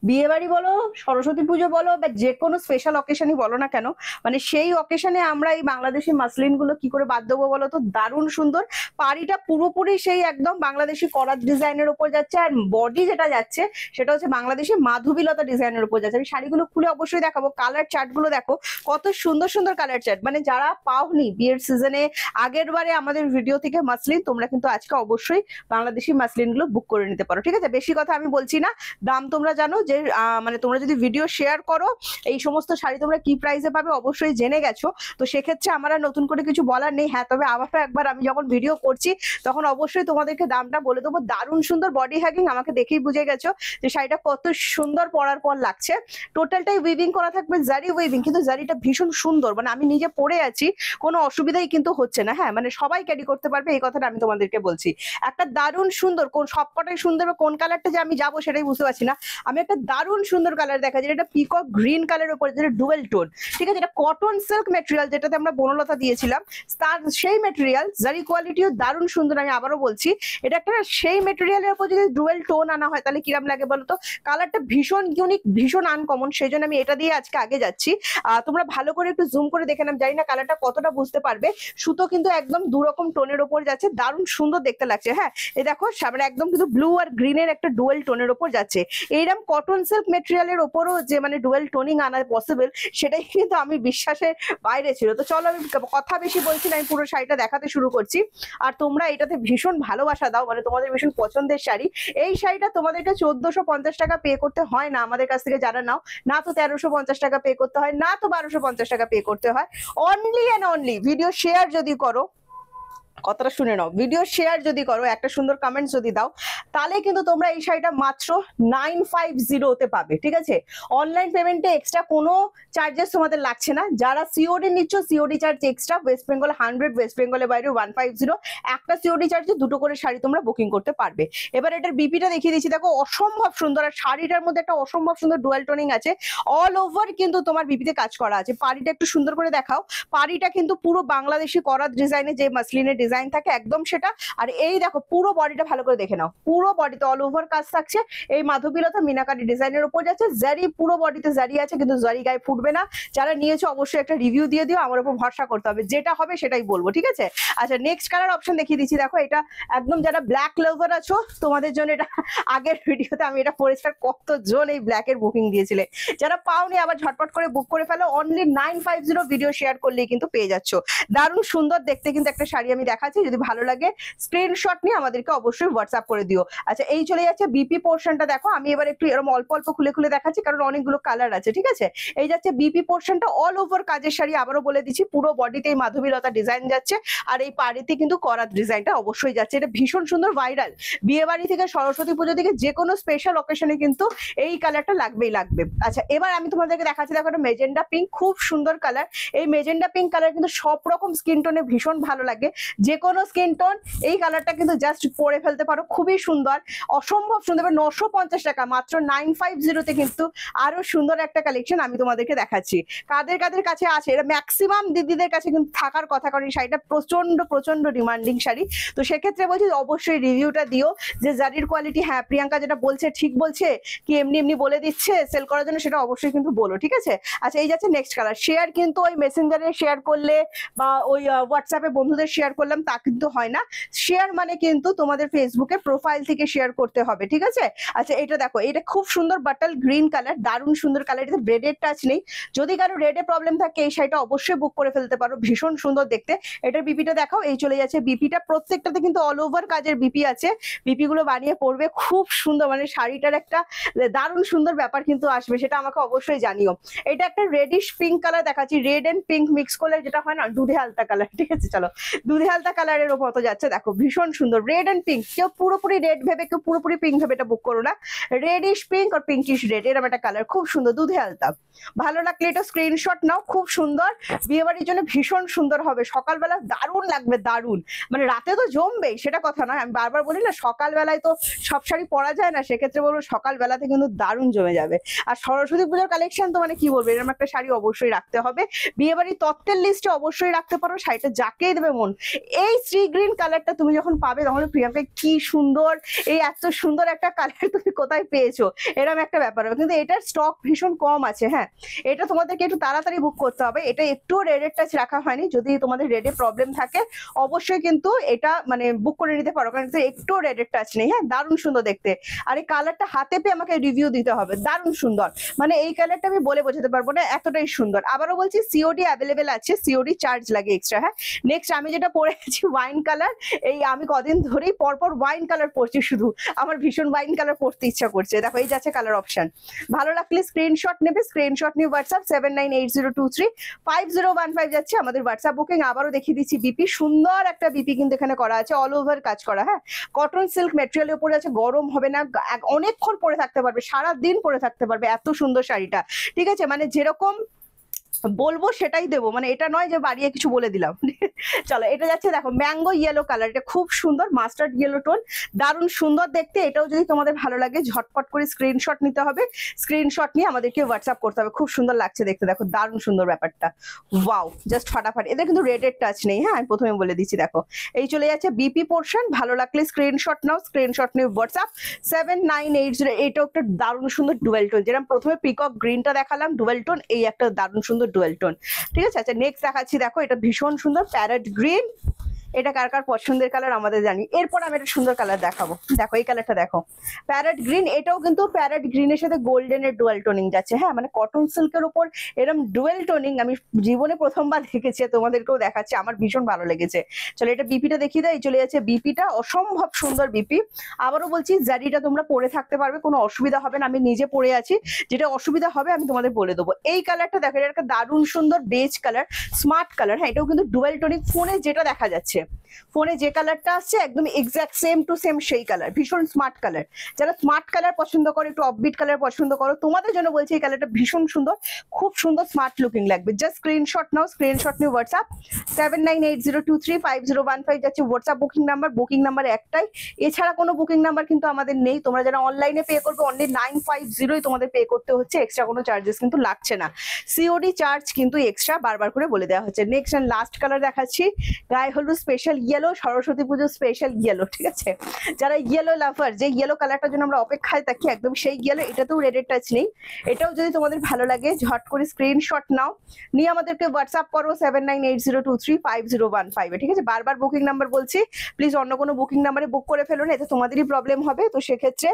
বিয়ে বাড়ি বলো, সরস্বতী পুজো বলো, বা যে কোনো স্পেশাল অকেশনই বলো না কেন, মানে সেই অকেশনে আমরা এই বাংলাদেশি মাসলিন গুলো কি করে বাদ দেবো বলো তো? দারুণ সুন্দর। পাড়িটা পুরোপুরি সেই একদম বাংলাদেশি করাত ডিজাইনের উপর যাচ্ছে, আর বডি যেটা যাচ্ছে সেটা হচ্ছে বাংলাদেশি মাধবীলতা ডিজাইনের উপর যাচ্ছে। আমি শাড়িগুলো খুলে অবশ্যই দেখাবো। কালার চার্ট গুলো দেখো, কত সুন্দর সুন্দর কালার চার্ট। মানে যারা পাওনি বিয়ের সিজনে আগের বারে আমাদের ভিডিও থেকে মাসলিন, তোমরা কিন্তু আজকে অবশ্যই বাংলাদেশি মাসলিন গুলো বুক করে নিতে পারো। ঠিক আছে, বেশি কথা আমি বলছি না। দাম তোমরা জানো যে মানে তোমরা যদি ভিডিও শেয়ার করো এই সমস্ত শাড়ি তোমরা কি প্রাইসে পাবে অবশ্যই জেনে গেছো। তো সেক্ষেত্রে আমার আর নতুন করে কিছু বলার নেই। হ্যাঁ, তবে আবারও একবার আমি যখন ভিডিও করছি তখন অবশ্যই তোমাদেরকে দামটা বলে দেবো। দারুণ সুন্দর বডি হ্যাগিং, আমাকে দেখেই বুঝে গেছো যে শাড়িটা কত সুন্দর পরার পর লাগছে। টোটালটাই উইভিং করা থাকবে, জারি উইভিং, কিন্তু জারিটা ভীষণ সুন্দর। মানে আমি নিজে পরে আছি, কোনো অসুবিধাই কিন্তু হচ্ছে না। হ্যাঁ, মানে সবাই ক্যারি করতে পারবে, এই কথাটা আমি তোমাদেরকে বলছি। একটা দারুণ সুন্দর, কোন সবকটাই সুন্দর, কোন কালারটা যে আমি যাবো সেটাই বুঝতে পারছি না। আমি একটা দারুণ সুন্দর কালার দেখা যায়, এটা পিকক গ্রিন কালারের উপর, যেটা ডুয়েল টোন। ঠিক আছে, এটা কটন সিল্ক ম্যাটেরিয়াল, যেটাতে আমরা বনলতা দিয়েছিলাম তার সেই ম্যাটেরিয়াল। জারি কোয়ালিটিও দারুণ সুন্দর। আমি আবারও বলছি, এটা একটা সেই ম্যাটেরিয়ালের উপর যদি ডুয়েল টোন আনা হয় তাহলে কিরম লাগে বলতো? কালারটা ভীষণ ইউনিক, ভীষণ আনকমন, সেই জন্য আমি এটা দিয়ে আজকে আগে যাচ্ছি। তোমরা ভালো করে একটু জুম করে দেখে নাম, জানি না কালারটা কতটা বুঝতে পারবে। সুতো কিন্তু একদম দুরকম টোনের ওপর যাচ্ছে, দারুণ সুন্দর দেখতে লাগছে। হ্যাঁ, এই দেখো সামনে একদম কিন্তু ব্লু আর গ্রিনের একটা ডুয়েল টোনের ওপর যাচ্ছে। এইরকম কটন সিল্ক মেটেরিয়ালের ওপরও যে মানে ডুয়েল টোনিং আনা পসিবল, সেটাই কিন্তু আমি বিশ্বাসের বাইরে ছিল। তো চলো, আমি কথা বেশি বলছি না, আমি পুরো শাড়িটা দেখাতে শুরু করছি। আর তোমরা এটাতে ভীষণ ভালোবাসা দাও, মানে তোমাদের ভীষণ পছন্দের শাড়ি। এই শাড়িটা তোমাদেরকে 1450 টাকা পে করতে হয় না আমাদের কাছ থেকে যারা নাও, না তো 1350 টাকা পে করতে হয়, না তো 1250 টাকা পে করতে হয়। Only and only video share যদি করো, কথাটা শুনে নাও, ভিডিও শেয়ার যদি করো, একটা সুন্দর কমেন্ট যদি দাও, তাহলে কিন্তু তোমরা এই শাড়িটা মাত্র 950 তে পাবে। ঠিক আছে, অনলাইন পেমেন্টে এক্সট্রা কোনো চার্জেস তোমাদের লাগছে না। যারা সিওডি নিচ্ছ, COD charge extra. West Bengal 100, West বেঙ্গলের বাইরে 150। একটা সিওডি চার্জে দুটো করে শাড়ি তোমরা বুকিং করতে পারবে। এবার এটার বিপিটা দেখিয়ে দিচ্ছি, দেখো অসম্ভব সুন্দর। আর শাড়িটার মধ্যে একটা অসম্ভব সুন্দর ডুয়াল টোনিং আছে, অল ওভার কিন্তু তোমার বিপিতে কাজ করা আছে। পাড়িটা একটু সুন্দর করে দেখাও। পাড়িটা কিন্তু পুরো বাংলাদেশি করাত ডিজাইনে, যে মাসলিনের ডিজাইন থাকে একদম সেটা। আর এই দেখো পুরো বডিটা ভালো করে দেখে নাও, পুরো বডিতে অল ওভার কাজ থাকছে। এই মাধবীলতা মিনাকারি ডিজাইনের উপর যাচ্ছে। জারি পুরো বডিতে জারি আছে, কিন্তু জারি গায়ে ফুটবে না। যারা নিয়েছো অবশ্যই একটা রিভিউ দিয়ে দিও, আমার উপর ভরসা করতে হবে, যেটা হবে সেটাই বলবো। ঠিক আছে, আচ্ছা নেক্সট কালার অপশন দেখিয়ে দিচ্ছি। দেখো এটা একদম, যারা ব্ল্যাক লাভার আছো তোমাদের জন্য এটা। আগের ভিডিওতে আমি এটা পরিষ্কার, কতজন এই ব্ল্যাকের বুকিং দিয়েছিলে। যারা পাওনি আবার ঝটপট করে বুক করে ফেলো, অনলি 950 ভিডিও শেয়ার করলেই কিন্তু পেয়ে যাচ্ছ। দারুণ সুন্দর দেখতে কিন্তু একটা শাড়ি আমি দেখাচ্ছি, যদি ভালো লাগে স্ক্রিনশট নিয়ে আমাদেরকে অবশ্যই হোয়াটসঅ্যাপ করে দিও। আচ্ছা, এই চলে যাচ্ছে বিপি পোর্শনটা। দেখো আমি এবার একটু এরকম অল্প অল্প খুলে খুলে দেখাচ্ছি, কারণ অনেকগুলো কালার আছে। ঠিক আছে, এই যাচ্ছে বিপি পোর্শনটা, অল ওভার কাজের শাড়ি। আবারও বলে দিচ্ছি, পুরো বডিতে এই মাধবীলতা ডিজাইন যাচ্ছে, আর এই পাড়িতে কিন্তু করাত ডিজাইনটা অবশ্যই যাচ্ছে। এটা ভীষণ সুন্দর, ভাইরাল। বিয়ে বাড়ি থেকে সরস্বতী পুজো থেকে যে কোনো স্পেশাল অকেশনে কিন্তু এই কালারটা লাগবেই লাগবে। আচ্ছা, এবার আমি তোমাদেরকে দেখাচ্ছি, দেখো এটা মেজেন্ডা পিঙ্ক, খুব সুন্দর কালার। এই মেজেন্ডা পিঙ্ক কালার কিন্তু সব রকম স্কিন টোনে ভীষণ ভালো লাগে, যে কোনো স্কিন টোন এই কালারটা কিন্তু জাস্ট পরে ফেলতে পারো, খুবই সুন্দর, অসম্ভব সুন্দর। 950 টাকা মাত্র 950 তে কিন্তু আরো সুন্দর একটা কালেকশন আমি তোমাদেরকে দেখাচ্ছি। কাদের কাদের কাছে আছে, এটা ম্যাক্সিমাম দিদিদের কাছে কিন্তু থাকার কথা, কারণ এই শাড়িটা প্রচন্ড প্রচন্ড ডিমান্ডিং শাড়ি। তো সেক্ষেত্রে বলছি অবশ্যই রিভিউটা দিও, যে জারির কোয়ালিটি, হ্যাঁ প্রিয়াঙ্কা যেটা বলছে ঠিক বলছে কি এমনি এমনি বলে দিচ্ছে সেল করার জন্য, সেটা অবশ্যই কিন্তু বলো। ঠিক আছে, আচ্ছা এই যাচ্ছে নেক্সট কালার। শেয়ার কিন্তু ওই মেসেঞ্জারে শেয়ার করলে বা ওই হোয়াটসঅ্যাপে বন্ধুদের শেয়ার করলাম তা কিন্তু হয় না। শেয়ার মানে কিন্তু তোমাদের ফেসবুকে প্রোফাইল থেকে শেয়ার করতে হবে। ঠিক আছে, আচ্ছা এটা দেখো, এটা খুব সুন্দর বাটাল গ্রিন কালার, দারুণ সুন্দর কালার। এটাতে রেডের টাচ নেই, যদি কারো রেডে প্রবলেম থাকে এই শাড়িটা অবশ্যই বুক করে ফেলতে পারো, ভীষণ সুন্দর দেখতে। এটার বিপিটা দেখাও, এই চলে যাচ্ছে বিপিটা। প্রত্যেকটাতে কিন্তু অল ওভার কাজের বিপি আছে, বিপি গুলো বানিয়ে পড়বে খুব সুন্দর, মানে শাড়িটার একটা দারুণ সুন্দর ব্যাপার কিন্তু আসবে, সেটা আমাকে অবশ্যই জানিও। এটা একটা রেডিশ পিঙ্ক কালার দেখাচ্ছি, রেড এন্ড পিঙ্ক মিক্স করলে যেটা হয় না, দুধে হালতা কালার। ঠিক আছে, চলো দুধে হালতা কালারের ওপর তো যাচ্ছে, দেখো ভীষণ সুন্দর রেড এন্ড পিঙ্ক। কেউ পুরোপুরি রেড ভেবে, কেউ পুরোপুরি পিঙ্ক ভেবে এটা বুক করো না, রেডিশ পিঙ্ক আর পিঙ্কিশ রেড, এরকম একটা কালার, খুব সুন্দর দুধে হালতা। ভালো লাগলে এটা স্ক্রিনশট নাও, খুব সুন্দর, বিয়ে বাড়ির জন্য ভীষণ সুন্দর হবে। সকালবেলা দারুণ লাগবে, দারুণ, মানে রাতে তো জমবেই সেটা কথা নয়, আমি বারবার বলি না সকালবেলায় তো সব শাড়ি পরা যায় না, সেক্ষেত্রে বলবো সকালবেলাতে কিন্তু দারুণ জমে যাবে। আর সরস্বতী পুজোর কালেকশন তো মানে কি বলবো, এরকম একটা শাড়ি অবশ্যই রাখতে হবে, বিয়ে বাড়ির তত্ত্বের লিস্টে অবশ্যই রাখতে পারো। শাড়িটা যাকেই দেবে মন, এই সি গ্রিন কালারটা তুমি যখন পাবে তখন প্রিয়াঙ্কা কি সুন্দর, এই এত সুন্দর একটা কালার তুমি কোথায় পেয়েছো, এরকম একটা ব্যাপার হবে। কিন্তু এটার স্টক ভীষণ কম আছে। হ্যাঁ, এটা তোমাদেরকে একটু তাড়াতাড়ি বুক করতে হবে। এটা একটু রেডের টাচ রাখা হয়নি, যদি তোমাদের রেডে প্রবলেম থাকে অবশ্যই কিন্তু এটা মানে বুক করে নিতে পারো, কারণ একটু রেডের টাচ নেই। হ্যাঁ, দারুণ সুন্দর দেখতে। আর এই কালারটা হাতে পেয়ে আমাকে রিভিউ দিতে হবে, দারুণ সুন্দর। মানে এই কালারটা আমি বলে বোঝাতে পারবো না, এতটাই সুন্দর। আবারও বলছি সিওডি অ্যাভেলেবেল আছে, সিওডি চার্জ লাগে এক্সট্রা। হ্যাঁ, নেক্সট আমি যেটা পরে আছি ওয়াইন কালার, এই আমি কদিন ধরেই পরপর ওয়াইন কালার পরছি, শুধু আমার ভীষণ ওয়াইন কালার পরতে ইচ্ছা করছে। দেখো এই যাচ্ছে কালার অপশন, ভালো লাগলে স্ক্রিনশট নেবে, স্ক্রিনশট নিয়ে হোয়াটসঅ্যাপ 7980235015 যাচ্ছে আমাদের হোয়াটসঅ্যাপ বুকিং। আবারও দেখিয়ে দিচ্ছি বিপি, সুন্দর একটা বিপি কিন্তু এখানে করা আছে, অল ওভার কাজ করা। হ্যাঁ, কটন সিল্ক মেটেরিয়ালের উপরে আছে, গরম হবে না, অনেকক্ষণ পরে থাকতে পারবে, সারা দিন পরে থাকতে পারবে, এত সুন্দর শাড়িটা। ঠিক আছে, মানে যেরকম বলবো সেটাই দেবো, মানে এটা নয় যে বাড়িয়ে কিছু বলে দিলাম। চলো এটা যাচ্ছে দেখো ম্যাঙ্গো ইয়েলো কালার, এটা খুব সুন্দর মাস্টার্ড ইয়েলো টোন, দারুণ সুন্দর দেখতে। এটাও যদি তোমাদের ভালো লাগে ঝটপট করে স্ক্রিনশট নিতে হবে, স্ক্রিনশট নিয়ে আমাদেরকে হোয়াটসঅ্যাপ করতে হবে। খুব সুন্দর লাগছে দেখতে, দেখো দারুণ সুন্দর ব্যাপারটা, ওয়াও জাস্ট ফাটাফাট। এদের কিন্তু রেডের টাচ নেই। হ্যাঁ, আমি প্রথমে বলে দিচ্ছি। দেখো এই চলে যাচ্ছে বিপি পোর্শন, ভালো লাগলে স্ক্রিনশট নাও, স্ক্রিনশট নিয়ে হোয়াটসঅ্যাপ 7980। এটাও একটা দারুণ সুন্দর ডুয়েল টোন, যেরকম প্রথমে পিকক গ্রিনটা দেখালাম ডুয়েল টোন, এই একটা দারুণ সুন্দর ডুয়েল টোন। ঠিক আছে, আচ্ছা নেক্সট দেখাচ্ছি। দেখো এটা ভীষণ সুন্দর প্যারেট গ্রিন, এটা কার কার পছন্দের কালার আমাদের জানি। এরপর আমি একটা সুন্দর কালার দেখাবো, দেখো এই কালারটা দেখো প্যারেট গ্রিন, এটাও কিন্তু প্যারেট গ্রিনের সাথে গোল্ডেনের ডুয়াল টোনিং যাচ্ছে। হ্যাঁ, মানে কটন সিল্কের উপর এরকম ডুয়েল টোনিং আমি জীবনে প্রথমবার দেখেছি, তোমাদেরকেও দেখাচ্ছি, আমার ভীষণ ভালো লেগেছে। চলো এটা বিপিটা দেখিয়ে দেয়, চলে যাচ্ছে বিপিটা, অসম্ভব সুন্দর বিপি। আবারও বলছি জারিটা তোমরা পরে থাকতে পারবে, কোনো অসুবিধা হবে না, আমি নিজে পরে আছি, যেটা অসুবিধা হবে আমি তোমাদের বলে দেবো। এই কালারটা দেখো, এটা একটা দারুণ সুন্দর বেজ কালার, স্মার্ট কালার। হ্যাঁ, এটাও কিন্তু ডুয়েল টোনিং, ফোনে যেটা দেখা যাচ্ছে, ফোনে যে কালারটা আসছে একদম এক্সাক্ট সেম টু সেম সেই কালার, ভীষণ স্মার্ট কালার। যারা স্মার্ট কালার পছন্দ করো, একটু অফবিট কালার পছন্দ করো, তোমাদের জন্য বলছি এই কালারটা ভীষণ সুন্দর, খুব সুন্দর স্মার্ট লুকিং লাগবে। জাস্ট স্ক্রিনশট নাও, স্ক্রিনশট নিয়ে হোয়াটসঅ্যাপ 7980235015 যাচ্ছে WhatsApp booking number. Booking number একটাই, এছাড়া কোনো বুকিং নাম্বার কিন্তু আমাদের নেই। তোমরা যারা অনলাইনে পে করবে অনলি 950 তোমাদের পে করতে হচ্ছে, এক্সট্রা কোনো চার্জেস কিন্তু লাগছে না। সিওডি চার্জ কিন্তু এক্সট্রা বারবার করে বলে দেওয়া হচ্ছে। নেক্সট এন্ড লাস্ট কালার দেখাচ্ছি, গায়ে হলুদ স্পেশাল ইয়েলো, সরস্বতী পুজো স্পেশাল ইয়েলো। ঠিক আছে, যারা ইয়েলো লাভার, যে ইয়েলো কালারটার জন্য আমরা অপেক্ষায় থাকি, একদম সেই ইয়েলো। এটাতেও রেডের টাচ নেই, এটাও যদি তোমাদের ভালো লাগে ঝট করে স্ক্রিনশট নাও, নিয়ে আমাদেরকে হোয়াটসঅ্যাপ করো 7980235015। ঠিক আছে, বারবার বুকিং নাম্বার বলছি, প্লিজ অন্য কোনো বুকিং নাম্বারে বুক করে ফেলো না, এতে তোমাদেরই প্রবলেম হবে। তো সেক্ষেত্রে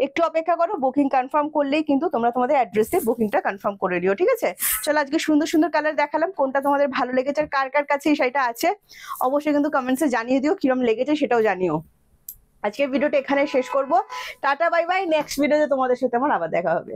একটু অপেক্ষা করো, বুকিং কনফার্ম করলেই কিন্তু তোমরা তোমাদের অ্যাড্রেসে বুকিংটা কনফার্ম করে নিও। ঠিক আছে, চলো আজকে সুন্দর সুন্দর কালার দেখালাম, কোনটা তোমাদের ভালো লেগেছে আর কার কার কাছে সেটা আছে অবশ্যই কিন্তু কমেন্টসে জানিয়ে দিও, কিরম লেগেছে সেটাও জানিও। আজকে ভিডিওটা এখানে শেষ করব, টাটা বাই বাই, নেক্সট ভিডিওতে তোমাদের সাথে আমার আবার দেখা হবে।